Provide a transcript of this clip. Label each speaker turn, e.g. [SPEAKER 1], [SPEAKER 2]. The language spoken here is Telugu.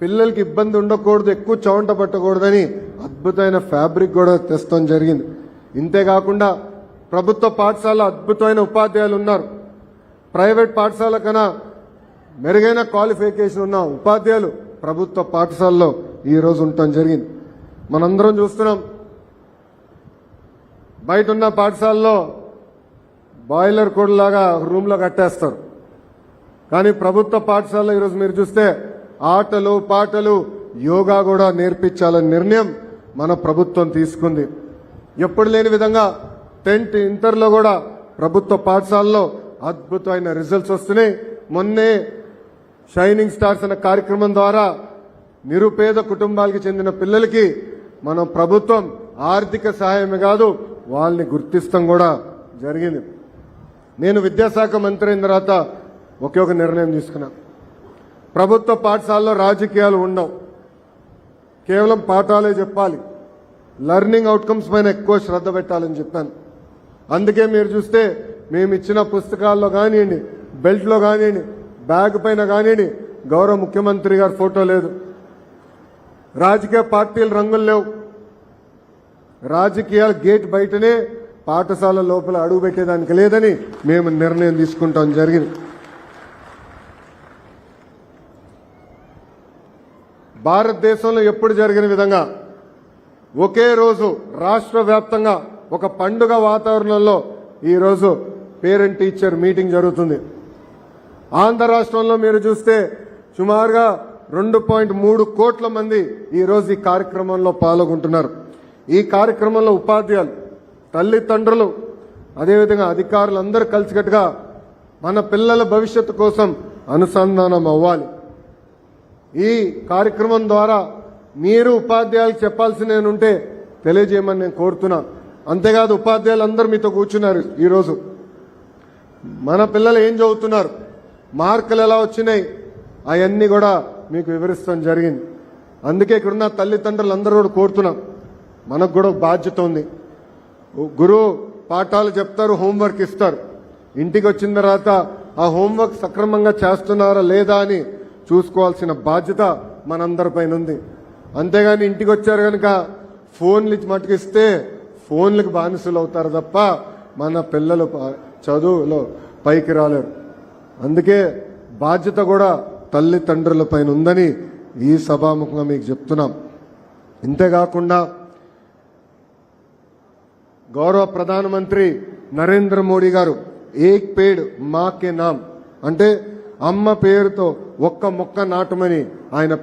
[SPEAKER 1] పిల్లలకి ఇబ్బంది ఉండకూడదు, ఎక్కువ చౌంట పట్టకూడదని అద్భుతమైన ఫ్యాబ్రిక్ కూడా తెస్తాం జరిగింది. ఇంతేకాకుండా ప్రభుత్వ పాఠశాల అద్భుతమైన ఉపాధ్యాయులు ఉన్నారు. ప్రైవేట్ పాఠశాల కన్నా మెరుగైన క్వాలిఫికేషన్ ఉన్న ఉపాధ్యాయులు ప్రభుత్వ పాఠశాలలో ఈరోజు ఉండటం జరిగింది. మనందరం చూస్తున్నాం, బయట ఉన్న పాఠశాలలో బాయిలర్ కోడ్లాగా రూమ్లో కట్టేస్తారు. కానీ ప్రభుత్వ పాఠశాలలో ఈరోజు మీరు చూస్తే ఆటలు పాటలు యోగా కూడా నేర్పించాలనే నిర్ణయం మన ప్రభుత్వం తీసుకుంది. ఎప్పుడు లేని విధంగా 10th ఇంటర్లో కూడా ప్రభుత్వ పాఠశాలలో అద్భుతమైన రిజల్ట్స్ వస్తున్నాయి. మొన్నే షైనింగ్ స్టార్స్ అనే కార్యక్రమం ద్వారా నిరుపేద కుటుంబాలకు చెందిన పిల్లలకి మన ప్రభుత్వం ఆర్థిక సహాయమే కాదు వాళ్ళని గుర్తిస్తాం కూడా జరిగింది. నేను విద్యాశాఖ మంత్రి అయిన తర్వాత ఒకే ఒక నిర్ణయం తీసుకున్నా. ప్రభుత్వ పాఠశాలలో రాజకీయాలు ఉండవు, కేవలం పాఠాలే చెప్పాలి, లెర్నింగ్ అవుట్కమ్స్ పైన ఎక్కువ శ్రద్ధ పెట్టాలని చెప్పాను. అందుకే మీరు చూస్తే మేము ఇచ్చిన పుస్తకాల్లో కానివ్వండి, బెల్ట్లో కానివ్వండి, బ్యాగ్ పైన కానివ్వండి గౌరవ ముఖ్యమంత్రి గారి ఫోటో లేదు. రాజకీయ పార్టీలు రంగులు లేవు. రాజకీయాల గేట్ బయటనే, పాఠశాల లోపల అడుగు పెట్టేదానికి లేదని మేము నిర్ణయం తీసుకుంటాం జరిగింది. భారతదేశంలో ఎప్పుడు జరిగిన విధంగా ఒకే రోజు రాష్ట్ర వ్యాప్తంగా ఒక పండుగ వాతావరణంలో ఈరోజు పేరెంట్ టీచర్ మీటింగ్ జరుగుతుంది. ఆంధ్ర రాష్ట్రంలో మీరు చూస్తే సుమారుగా 2.3 కోట్ల మంది ఈరోజు ఈ కార్యక్రమంలో పాల్గొంటున్నారు. ఈ కార్యక్రమంలో ఉపాధ్యాయులు, తల్లిదండ్రులు, అదేవిధంగా అధికారులు అందరూ కలిసికట్టుగా మన పిల్లల భవిష్యత్తు కోసం అనుసంధానం అవ్వాలి. ఈ కార్యక్రమం ద్వారా మీరు ఉపాధ్యాయులకు చెప్పాల్సిన ఉంటే తెలియజేయమని నేను కోరుతున్నా. అంతేకాదు ఉపాధ్యాయులు అందరూ మీతో కూర్చున్నారు. ఈరోజు మన పిల్లలు ఏం చదువుతున్నారు, మార్కులు ఎలా వచ్చినాయి, అవన్నీ కూడా మీకు వివరిస్తాం జరిగింది. అందుకే ఇక్కడున్న తల్లిదండ్రులు అందరూ కూడా కోరుతున్నాం, మనకు కూడా బాధ్యత ఉంది. గురువు పాఠాలు చెప్తారు, హోంవర్క్ ఇస్తారు. ఇంటికి వచ్చిన తర్వాత ఆ హోంవర్క్ సక్రమంగా చేస్తున్నారా లేదా అని చూసుకోవాల్సిన బాధ్యత మనందరిపైన ఉంది. అంతేగాని ఇంటికి వచ్చారు కనుక ఫోన్లు మటుకిస్తే ఫోన్లకు బానిసలు అవుతారు తప్ప మన పిల్లలు చదువులో పైకి రాలేరు. అందుకే బాధ్యత కూడా తల్లిదండ్రుల పైన ఉందని ఈ సభాముఖంగా మీకు చెప్తున్నాం. ఇంతేకాకుండా గౌరవ ప్రధానమంత్రి నరేంద్ర మోడీ గారు ఏక్ పేడ్ మా కే నామ్ అంటే అమ్మ పేరుతో ఒక్క మొక్క నాటమని ఆయన